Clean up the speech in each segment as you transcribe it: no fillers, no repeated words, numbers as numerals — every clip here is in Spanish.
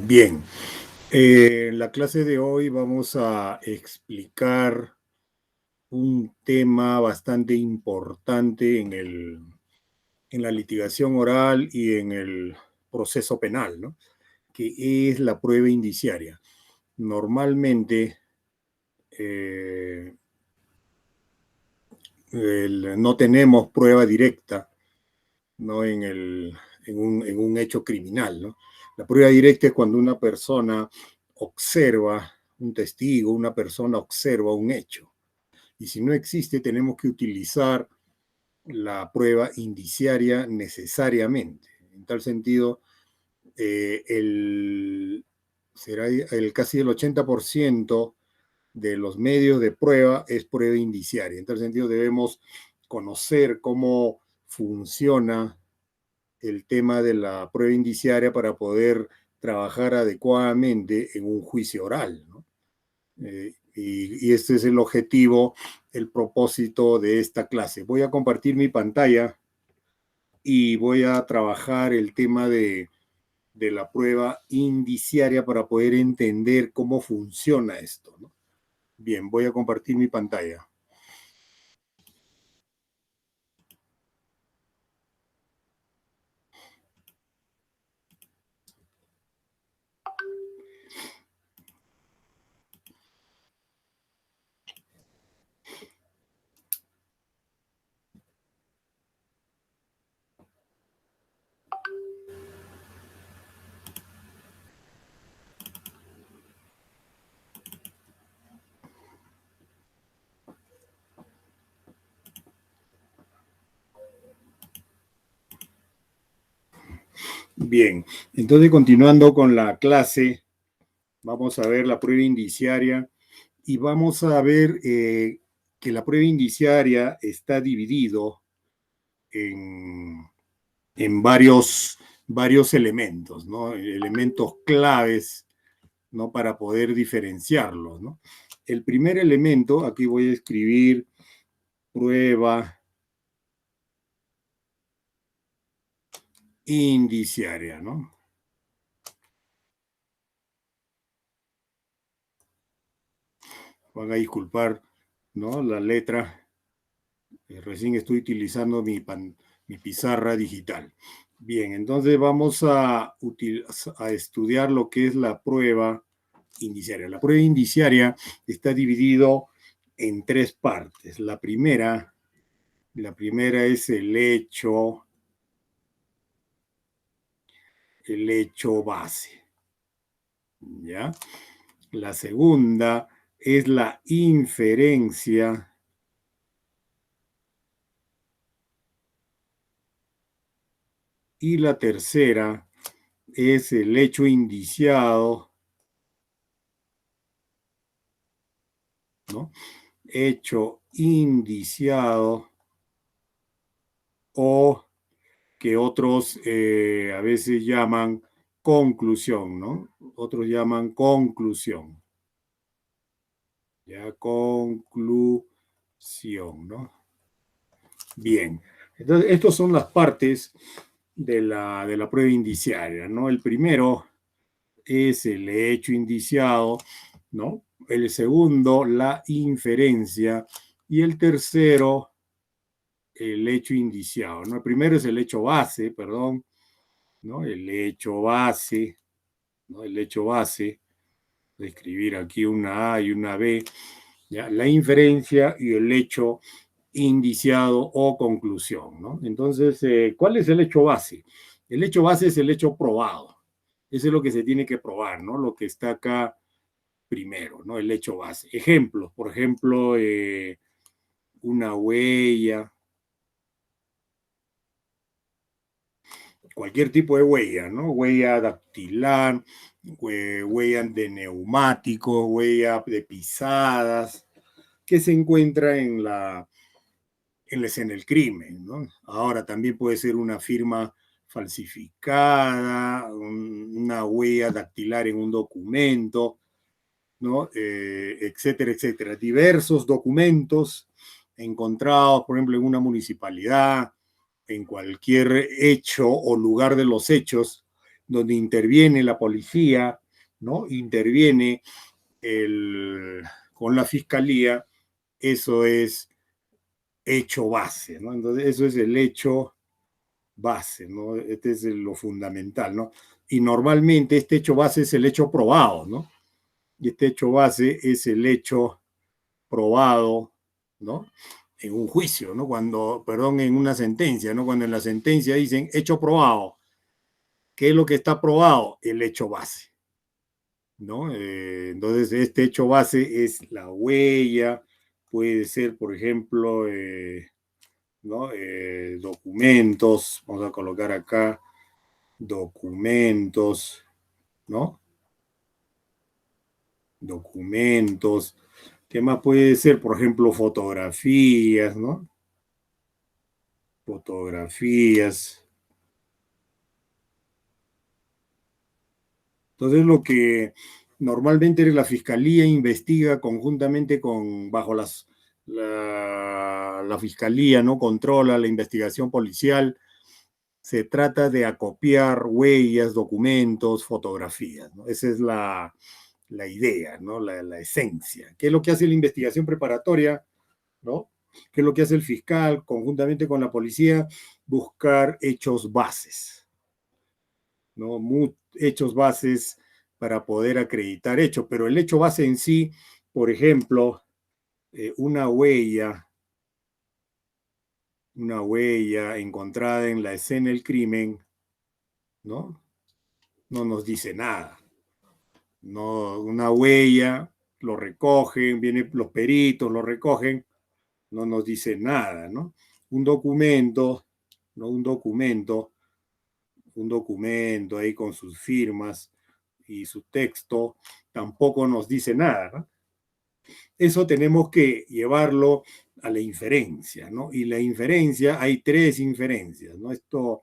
Bien, en la clase de hoy vamos a explicar un tema bastante importante en la litigación oral y en el proceso penal, ¿no? Que es la prueba indiciaria. Normalmente no tenemos prueba directa, ¿no? En un hecho criminal, ¿no? La prueba directa es cuando una persona observa, un testigo, una persona observa un hecho. Y si no existe, tenemos que utilizar la prueba indiciaria necesariamente. En tal sentido, será casi el 80% de los medios de prueba es prueba indiciaria. En tal sentido, debemos conocer cómo funciona el tema de la prueba indiciaria para poder trabajar adecuadamente en un juicio oral, ¿no? Y este es el objetivo, el propósito de esta clase. Voy a compartir mi pantalla y voy a trabajar el tema de la prueba indiciaria para poder entender cómo funciona esto, ¿no? Bien, voy a compartir mi pantalla. Bien, entonces continuando con la clase, vamos a ver la prueba indiciaria y vamos a ver que la prueba indiciaria está dividido en varios elementos, ¿no? Elementos claves, ¿no? Para poder diferenciarlos, ¿no? El primer elemento, aquí voy a escribir prueba indiciaria, ¿no? Van a disculpar, ¿no? La letra, recién estoy utilizando mi pizarra digital. Bien, entonces vamos a estudiar lo que es la prueba indiciaria. La prueba indiciaria está dividido en tres partes. La primera es el hecho base, ¿ya? La segunda es la inferencia. Y la tercera es el hecho indiciado, ¿no? Hecho indiciado o que otros a veces llaman conclusión, ¿no? Otros llaman conclusión. Ya, conclusión, ¿no? Bien, entonces estas son las partes de la prueba indiciaria, ¿no? El primero es el hecho indiciado, ¿no? El segundo, la inferencia, y el tercero, el hecho indiciado, ¿no? El primero es el hecho base, perdón, ¿no? El hecho base, ¿no? El hecho base, de escribir aquí una A y una B, ¿ya? La inferencia y el hecho indiciado o conclusión, ¿no? Entonces, ¿cuál es el hecho base? El hecho base es el hecho probado. Eso es lo que se tiene que probar, ¿no? Lo que está acá primero, ¿no? El hecho base. Ejemplos, por ejemplo, una huella, cualquier tipo de huella, ¿no? Huella dactilar, huella de neumático, huella de pisadas, que se encuentra en la escena del crimen, ¿no? Ahora también puede ser una firma falsificada, una huella dactilar en un documento, ¿no? Etcétera, etcétera. Diversos documentos encontrados, por ejemplo, en una municipalidad, en cualquier hecho o lugar de los hechos donde interviene la policía, ¿no? Interviene con la fiscalía, eso es hecho base, ¿no? Entonces, eso es el hecho base, ¿no? Este es lo fundamental, ¿no? Y normalmente este hecho base es el hecho probado, ¿no? Y este hecho base es el hecho probado, ¿no? En un juicio, ¿no? Cuando, perdón, en una sentencia, ¿no? Cuando en la sentencia dicen hecho probado, ¿qué es lo que está probado? El hecho base, ¿no? Entonces, este hecho base es la huella, puede ser, por ejemplo, ¿no? Documentos, vamos a colocar acá documentos, ¿no? Documentos. ¿Qué más puede ser? Por ejemplo, fotografías, ¿no? Fotografías. Entonces, lo que normalmente la fiscalía investiga conjuntamente bajo la fiscalía, ¿no? Controla la investigación policial. Se trata de acopiar huellas, documentos, fotografías, ¿no? Esa es la idea, ¿no? La esencia. ¿Qué es lo que hace la investigación preparatoria, ¿no? ¿Qué es lo que hace el fiscal conjuntamente con la policía? Buscar hechos bases, ¿no? Hechos bases para poder acreditar hechos, pero el hecho base en sí, por ejemplo, una huella encontrada en la escena del crimen, ¿no? No nos dice nada. No, una huella, lo recogen, vienen los peritos, lo recogen, no nos dice nada, ¿no? Un documento, ¿no? Un documento ahí con sus firmas y su texto, tampoco nos dice nada, ¿no? Eso tenemos que llevarlo a la inferencia, ¿no? Y la inferencia, hay tres inferencias, ¿no? Esto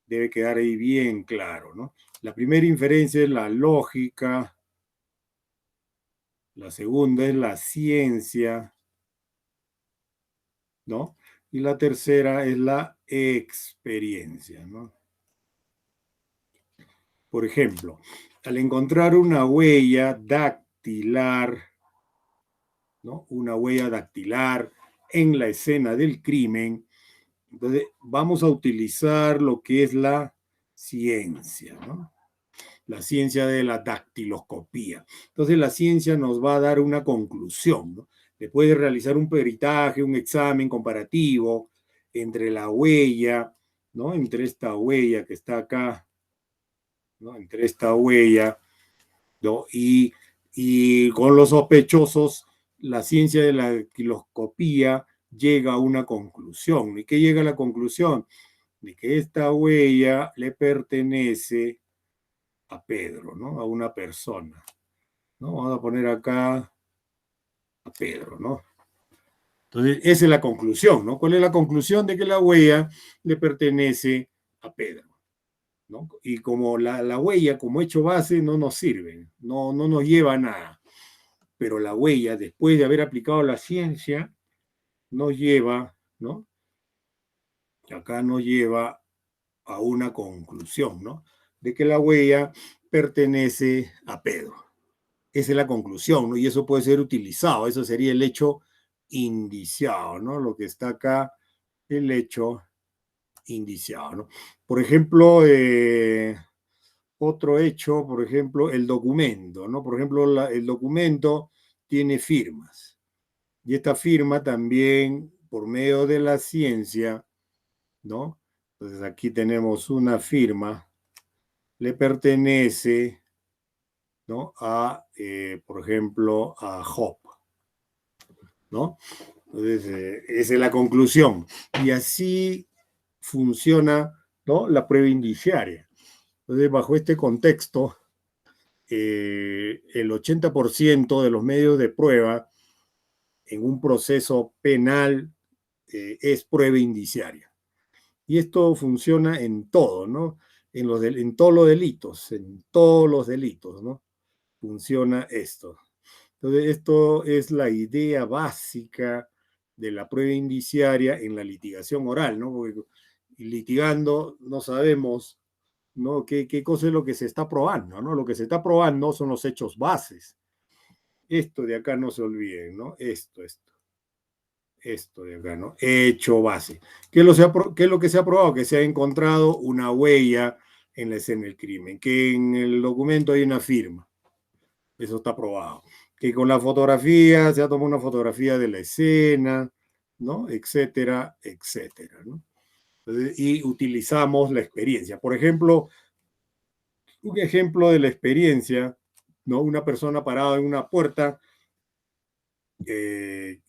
debe quedar ahí bien claro, ¿no? La primera inferencia es la lógica, la segunda es la ciencia, ¿no? Y la tercera es la experiencia, ¿no? Por ejemplo, al encontrar una huella dactilar, ¿no? Una huella dactilar en la escena del crimen, entonces vamos a utilizar lo que es la ciencia, ¿no? La ciencia de la dactiloscopía. Entonces la ciencia nos va a dar una conclusión, ¿no? Después de realizar un peritaje, un examen comparativo entre la huella, ¿no? Entre esta huella que está acá, ¿no? Entre esta huella, ¿no? Y con los sospechosos, la ciencia de la dactiloscopía llega a una conclusión. ¿Y qué llega a la conclusión? De que esta huella le pertenece a Pedro, ¿no? A una persona, ¿no? Vamos a poner acá a Pedro, ¿no? Entonces, esa es la conclusión, ¿no? ¿Cuál es la conclusión? De que la huella le pertenece a Pedro, ¿no? Y como la huella como hecho base no nos sirve, no nos lleva a nada, pero la huella, después de haber aplicado la ciencia, nos lleva, ¿no? Acá nos lleva a una conclusión, ¿no? De que la huella pertenece a Pedro. Esa es la conclusión, ¿no? Y eso puede ser utilizado, eso sería el hecho indiciado, ¿no? Lo que está acá, el hecho indiciado, ¿no? Por ejemplo, otro hecho, por ejemplo, el documento, ¿no? Por ejemplo, el documento tiene firmas y esta firma también, por medio de la ciencia, ¿no? Entonces aquí tenemos una firma, le pertenece, ¿no? Por ejemplo, a Job, ¿no? Entonces, esa es la conclusión. Y así funciona, ¿no? La prueba indiciaria. Entonces, bajo este contexto, el 80% de los medios de prueba en un proceso penal es prueba indiciaria. Y esto funciona en todo, ¿no? En todos los delitos, ¿no? Funciona esto. Entonces, esto es la idea básica de la prueba indiciaria en la litigación oral, ¿no? Porque y litigando, no sabemos, ¿no? ¿Qué cosa es lo que se está probando, ¿no? Lo que se está probando son los hechos bases. Esto de acá no se olviden, ¿no? Esto de acá, ¿no? Hecho base. ¿Qué es lo que se ha probado? Que se ha encontrado una huella en la escena del crimen, que en el documento hay una firma. Eso está probado. Que con la fotografía, se ha tomado una fotografía de la escena, ¿no? Etcétera, etcétera, ¿no? Y utilizamos la experiencia. Por ejemplo, un ejemplo de la experiencia, ¿no? Una persona parada en una puerta, se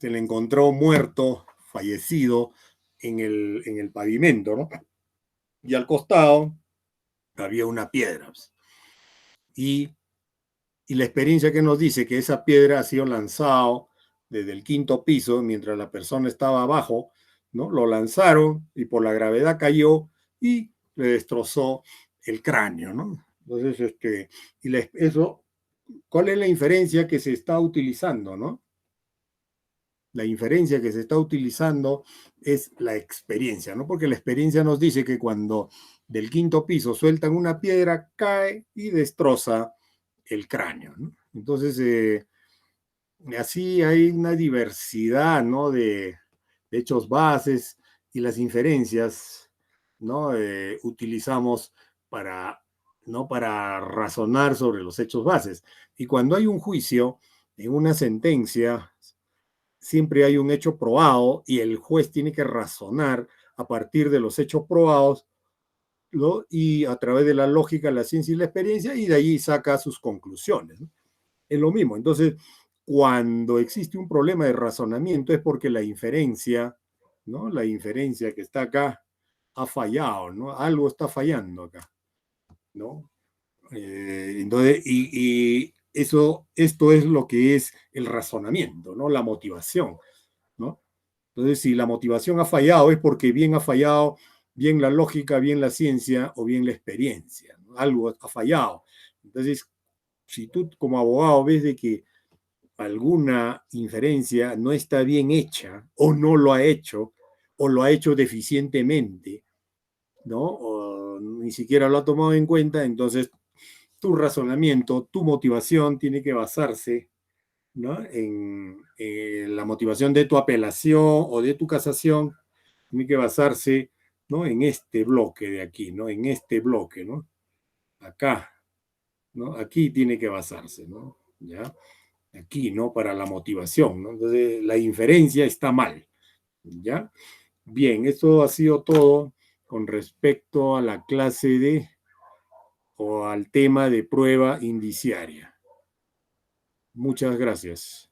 le encontró muerto, fallecido, en el pavimento, ¿no? Y al costado había una piedra. Y, y la experiencia que nos dice que esa piedra ha sido lanzado desde el quinto piso mientras la persona estaba abajo, ¿no? Lo lanzaron y por la gravedad cayó y le destrozó el cráneo, ¿no? Entonces, eso, ¿cuál es la inferencia que se está utilizando, no? La inferencia que se está utilizando es la experiencia, ¿no? Porque la experiencia nos dice que cuando del quinto piso sueltan una piedra, cae y destroza el cráneo, ¿no? Entonces, así hay una diversidad, ¿no? De hechos bases y las inferencias, ¿no? Utilizamos para, ¿no? Para razonar sobre los hechos bases. Y cuando hay un juicio, en una sentencia, siempre hay un hecho probado y el juez tiene que razonar a partir de los hechos probados, ¿no? Y a través de la lógica, la ciencia y la experiencia, y de ahí saca sus conclusiones, ¿no? Es lo mismo. Entonces, cuando existe un problema de razonamiento es porque la inferencia, ¿no? La inferencia que está acá ha fallado, ¿no? Algo está fallando acá, ¿no? Entonces, esto es lo que es el razonamiento, ¿no? La motivación, ¿no? Entonces, si la motivación ha fallado es porque bien ha fallado, bien la lógica, bien la ciencia o bien la experiencia, ¿no? Algo ha fallado. Entonces, si tú como abogado ves de que alguna inferencia no está bien hecha o no lo ha hecho o lo ha hecho deficientemente, ¿no? O ni siquiera lo ha tomado en cuenta, entonces tu razonamiento, tu motivación tiene que basarse, ¿no? En la motivación de tu apelación o de tu casación, tiene que basarse, ¿no? En este bloque de aquí, ¿no? En este bloque, ¿no? Acá, ¿no? Aquí tiene que basarse, ¿no? ¿Ya? Aquí, ¿no? Para la motivación, ¿no? Entonces, la inferencia está mal, ¿ya? Bien, esto ha sido todo con respecto a la clase de o al tema de prueba indiciaria. Muchas gracias.